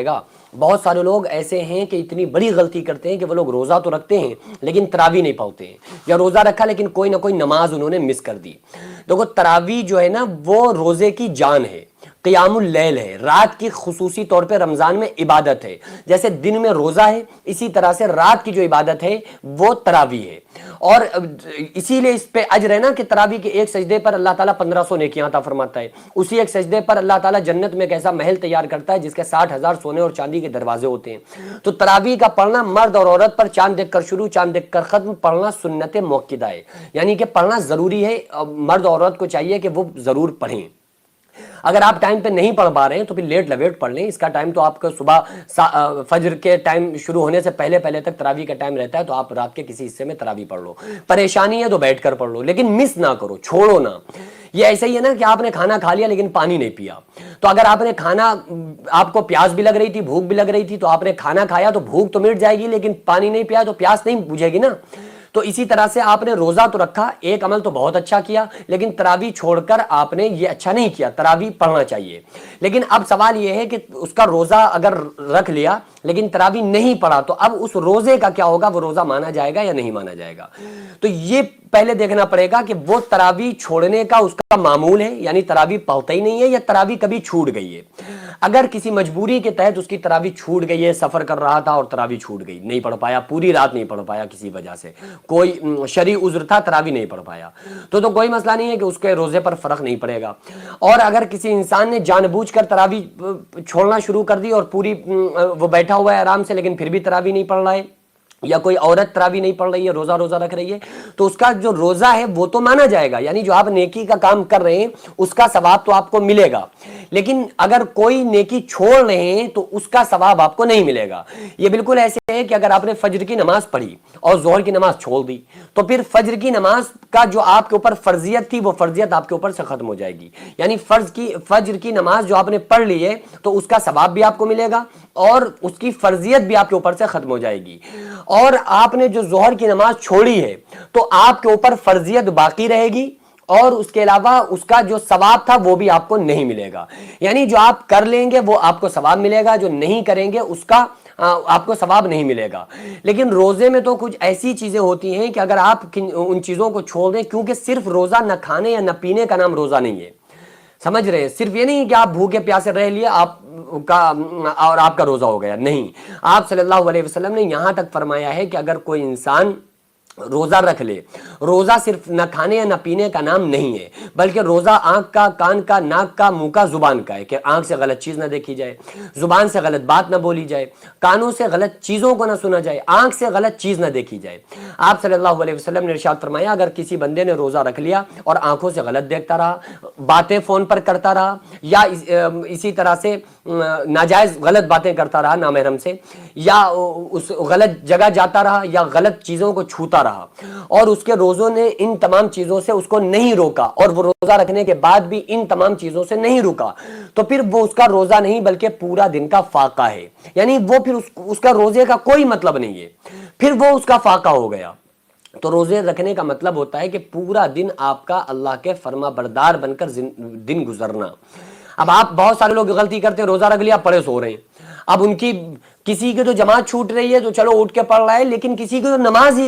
گا. بہت سارے لوگ ایسے ہیں کہ اتنی بڑی غلطی کرتے ہیں کہ وہ لوگ روزہ تو رکھتے ہیں لیکن تراویح نہیں پڑھتے ہیں, یا روزہ رکھا لیکن کوئی نہ کوئی نماز انہوں نے مس کر دی. دیکھو تراویح جو ہے نا وہ روزے کی جان ہے, قیام اللیل ہے, رات کی خصوصی طور پہ رمضان میں عبادت ہے. جیسے دن میں روزہ ہے اسی طرح سے رات کی جو عبادت ہے وہ تراویح ہے. اور اسی لیے اس پہ اجر ہے نا کہ تراویح کے ایک سجدے پر اللہ تعالیٰ 1500 نیکیاں عطا فرماتا ہے. اسی ایک سجدے پر اللہ تعالیٰ جنت میں ایک ایسا محل تیار کرتا ہے جس کے 60,000 سونے اور چاندی کے دروازے ہوتے ہیں. تو تراویح کا پڑھنا مرد اور عورت پر چاند دیکھ کر شروع چاند دیکھ کر ختم پڑھنا سنت موقدہ ہے, یعنی کہ پڑھنا ضروری ہے. مرد اور عورت کو چاہیے کہ وہ ضرور پڑھیں. اگر آپ ٹائم پہ نہیں پڑھ پا رہے ہیں تو پھر لیٹ لویٹ پڑھ لیں. اس کا ٹائم تو آپ کا صبح فجر کے ٹائم شروع ہونے سے پہلے تک تراویح کا ٹائم رہتا ہے, تو آپ رات کے کسی حصے میں تراویح پڑھ لو. پریشانی ہے تو بیٹھ کر پڑھ لو لیکن مس نہ کرو, چھوڑو نہ. یہ ایسا ہی ہے نا کہ آپ نے کھانا کھا لیا لیکن پانی نہیں پیا. تو اگر آپ نے کھانا, آپ کو پیاس بھی لگ رہی تھی, بھوک بھی لگ رہی تھی, تو آپ نے کھانا کھایا تو بھوک تو مٹ جائے گی لیکن پانی نہیں پیا تو پیاس نہیں بجھے گی نا. تو اسی طرح سے آپ نے روزہ تو رکھا, ایک عمل تو بہت اچھا کیا, لیکن تراویح چھوڑ کر آپ نے یہ اچھا نہیں کیا. تراویح پڑھنا چاہیے. لیکن اب سوال یہ ہے کہ اس کا روزہ اگر رکھ لیا لیکن تراویح نہیں پڑھا تو اب اس روزے کا کیا ہوگا, وہ روزہ مانا جائے گا یا نہیں مانا جائے گا. تو یہ پہلے دیکھنا پڑے گا کہ وہ تراویح چھوڑنے کا اس کا معمول ہے, یعنی تراویح پڑھتا ہی نہیں ہے, یا تراویح کبھی چھوٹ گئی ہے. اگر کسی مجبوری کے تحت اس کی تراویح چھوٹ گئی ہے, سفر کر رہا تھا اور تراویح چھوٹ گئی, نہیں پڑھ پایا, پوری رات نہیں پڑھ پایا کسی وجہ سے, کوئی شرعی عذر تھا, تراویح نہیں پڑھ پایا, تو کوئی مسئلہ نہیں ہے کہ اس کے روزے پر فرق نہیں پڑے گا. اور اگر کسی انسان نے جان بوجھ کر تراویح چھوڑنا شروع کر دی اور پوری وہ بیٹھا ہوا ہے آرام سے لیکن پھر بھی تراویح نہیں پڑھ رہا ہے, یا کوئی عورت تراویح نہیں پڑھ رہی ہے, روزہ رکھ رہی ہے, تو اس کا جو روزہ ہے وہ تو مانا جائے گا, یعنی جو آپ نیکی کا کام کر رہے ہیں اس کا ثواب تو آپ کو ملے گا. لیکن اگر کوئی نیکی چھوڑ رہے ہیں تو اس کا ثواب آپ کو نہیں ملے گا. یہ بالکل ایسے ہے کہ اگر آپ نے فجر کی نماز پڑھی اور ظہر کی نماز چھوڑ دی تو پھر فجر کی نماز کا جو آپ کے اوپر فرضیت تھی وہ فرضیت آپ کے اوپر سے ختم ہو جائے گی. یعنی فجر کی نماز جو آپ نے پڑھ لی ہے تو اس کا ثواب بھی آپ کو ملے گا اور اس کی فرضیت بھی آپ کے اوپر سے ختم ہو جائے گی. اور آپ نے جو ظہر کی نماز چھوڑی ہے تو آپ کے اوپر فرضیت باقی رہے گی اور اس کے علاوہ اس کا جو ثواب تھا وہ بھی آپ کو نہیں ملے گا. یعنی جو آپ کر لیں گے وہ آپ کو ثواب ملے گا, جو نہیں کریں گے اس کا آپ کو ثواب نہیں ملے گا. لیکن روزے میں تو کچھ ایسی چیزیں ہوتی ہیں کہ اگر آپ ان چیزوں کو چھوڑ دیں, کیونکہ صرف روزہ نہ کھانے یا نہ پینے کا نام روزہ نہیں ہے, سمجھ رہے ہیں, صرف یہ نہیں کہ آپ بھوکے پیاسے رہ لیے آپ کا اور آپ کا روزہ ہو گیا, نہیں. آپ صلی اللہ علیہ وسلم نے یہاں تک فرمایا ہے کہ اگر کوئی انسان روزہ رکھ لے, روزہ صرف نہ کھانے یا نہ پینے کا نام نہیں ہے بلکہ روزہ آنکھ کا, کان کا, ناک کا, منہ کا, زبان کا ہے, کہ آنکھ سے غلط چیز نہ دیکھی جائے, زبان سے غلط بات نہ بولی جائے, کانوں سے غلط چیزوں کو نہ سنا جائے, آنکھ سے غلط چیز نہ دیکھی جائے. آپ صلی اللہ علیہ وسلم نے ارشاد فرمایا اگر کسی بندے نے روزہ رکھ لیا اور آنکھوں سے غلط دیکھتا رہا, باتیں فون پر کرتا رہا, یا اسی طرح سے ناجائز غلط باتیں کرتا رہا نامحرم سے, یا اس غلط جگہ جاتا رہا, یا غلط چیزوں کو چھوتا رہا, اور اس کے روزوں نے ان تمام چیزوں سے اس کو نہیں روکا, اور وہ روزہ رکھنے کے بعد بھی ان تمام چیزوں سے نہیں رکا, تو پھر وہ اس کا روزہ نہیں بلکہ پورا دن کا فاقہ ہے. یعنی وہ پھر اس کا روزے کا کوئی مطلب نہیں ہے, پھر وہ اس کا فاقہ ہو گیا. تو روزے رکھنے کا مطلب ہوتا ہے کہ پورا دن آپ کا اللہ کے فرما بردار بن کر دن گزرنا. اب آپ بہت سارے لوگ غلطی کرتے ہیں, روزہ رکھ لیا پڑے سو رہے ہیں. اب ان کی کسی کی تو جماعت چھوٹ رہی ہے تو چلو اٹھ کے پڑھ رہا ہے, لیکن کسی کی تو نماز ہی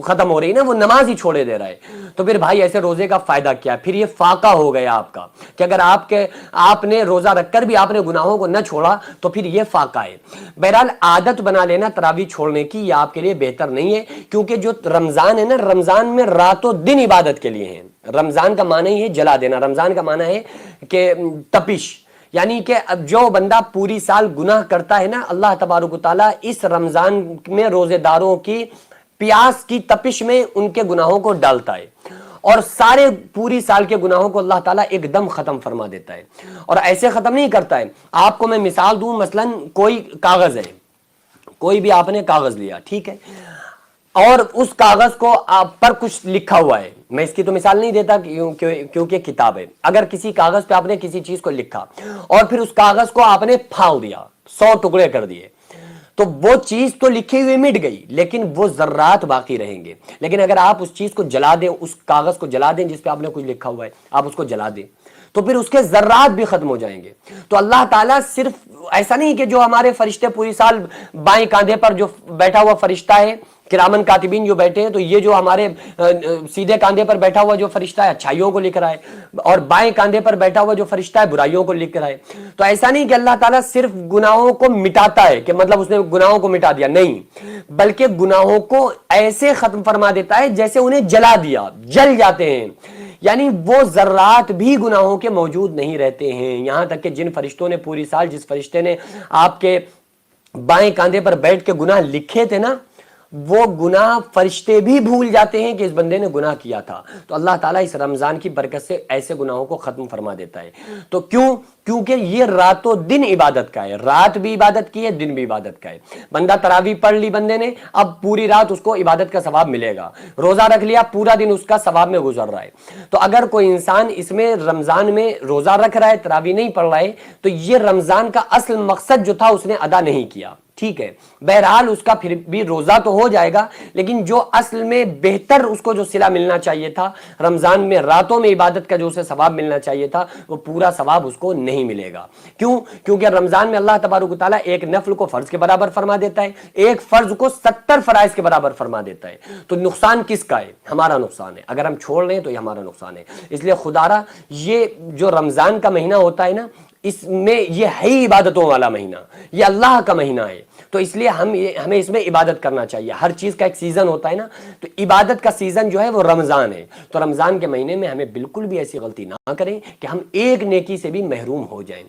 ختم ہو رہی ہے نا, وہ نماز ہی چھوڑے دے رہا ہے. تو پھر بھائی ایسے روزے کا فائدہ کیا؟ پھر یہ فاقہ ہو گیا آپ کا, کہ اگر آپ نے روزہ رکھ کر بھی آپ نے گناہوں کو نہ چھوڑا تو پھر یہ فاقہ ہے. بہرحال عادت بنا لینا تراویح چھوڑنے کی یہ آپ کے لیے بہتر نہیں ہے, کیونکہ جو رمضان ہے نا, رمضان میں رات و دن عبادت کے لیے ہے. رمضان کا معنی ہی ہے جلا دینا, رمضان کا معنی ہے کہ تپش, یعنی کہ اب جو بندہ پوری سال گناہ کرتا ہے نا, اللہ تبارک و تعالیٰ اس رمضان میں روزے داروں کی پیاس کی تپش میں ان کے گناہوں کو ڈالتا ہے, اور سارے پوری سال کے گناہوں کو اللہ تعالیٰ ایک دم ختم فرما دیتا ہے. اور ایسے ختم نہیں کرتا ہے. آپ کو میں مثال دوں, مثلا کوئی کاغذ ہے, کوئی بھی آپ نے کاغذ لیا, ٹھیک ہے, اور اس کاغذ کو آپ پر کچھ لکھا ہوا ہے. میں اس کی تو مثال نہیں دیتا کیونکہ کتاب ہے. اگر کسی کاغذ پہ آپ نے کسی چیز کو لکھا اور پھر اس کاغذ کو آپ نے پھاڑ دیا, 100 ٹکڑے کر دیے, تو وہ چیز تو لکھی ہوئی مٹ گئی لیکن وہ ذرات باقی رہیں گے. لیکن اگر آپ اس چیز کو جلا دیں, اس کاغذ کو جلا دیں جس پہ آپ نے کچھ لکھا ہوا ہے, آپ اس کو جلا دیں, تو پھر اس کے ذرات بھی ختم ہو جائیں گے. تو اللہ تعالیٰ صرف ایسا نہیں کہ جو ہمارے فرشتے پوری سال بائیں کاندھے پر جو بیٹھا ہوا فرشتہ ہے کرامن کاتبین جو بیٹھے ہیں، تو یہ جو ہمارے سیدھے کاندھے پر بیٹھا ہوا جو فرشتہ ہے اچھائیوں کو لکھ رہا ہے، اور بائیں کاندھے پر بیٹھا ہوا جو فرشتہ ہے برائیوں کو لکھ رہا ہے. تو ایسا نہیں کہ اللہ تعالیٰ صرف گناہوں کو مٹاتا ہے کہ مطلب اس نے گناہوں کو مٹا دیا، نہیں، بلکہ گناہوں کو ایسے ختم فرما دیتا ہے جیسے انہیں جلا دیا، جل جاتے ہیں. یعنی وہ ذرات بھی گناہوں کے موجود نہیں رہتے ہیں. یہاں تک کہ جن فرشتوں نے پوری سال، جس فرشتے نے آپ کے بائیں کاندھے پر بیٹھ کے گناہ لکھے تھے نا، وہ گناہ فرشتے بھی بھول جاتے ہیں کہ اس بندے نے گناہ کیا تھا. تو اللہ تعالیٰ اس رمضان کی برکت سے ایسے گناہوں کو ختم فرما دیتا ہے. تو کیونکہ یہ رات و دن عبادت کا ہے، رات بھی عبادت کی ہے، دن بھی عبادت کا ہے. بندہ تراویح پڑھ لی بندے نے، اب پوری رات اس کو عبادت کا ثواب ملے گا. روزہ رکھ لیا، پورا دن اس کا ثواب میں گزر رہا ہے. تو اگر کوئی انسان اس میں رمضان میں روزہ رکھ رہا ہے، تراویح نہیں پڑھ رہا ہے، تو یہ رمضان کا اصل مقصد جو تھا اس نے ادا نہیں کیا. ٹھیک ہے، بہرحال اس کا پھر بھی روزہ تو ہو جائے گا، لیکن جو اصل میں بہتر اس کو جو صلہ ملنا چاہیے تھا رمضان میں، راتوں میں عبادت کا جو اسے ثواب ملنا چاہیے تھا، وہ پورا ثواب اس کو نہیں ملے گا. کیونکہ رمضان میں اللہ تبارک و تعالیٰ ایک نفل کو فرض کے برابر فرما دیتا ہے، ایک فرض کو 70 فرائض کے برابر فرما دیتا ہے. تو نقصان کس کا ہے؟ ہمارا نقصان ہے. اگر ہم چھوڑ رہے ہیں تو یہ ہمارا نقصان ہے. اس لیے خدا را یہ جو رمضان کا مہینہ ہوتا ہے نا، اس میں یہ ہے ہی عبادتوں والا مہینہ، یہ اللہ کا مہینہ ہے. تو اس لیے ہمیں اس میں عبادت کرنا چاہیے. ہر چیز کا ایک سیزن ہوتا ہے نا، تو عبادت کا سیزن جو ہے وہ رمضان ہے. تو رمضان کے مہینے میں ہمیں بالکل بھی ایسی غلطی نہ کریں کہ ہم ایک نیکی سے بھی محروم ہو جائیں.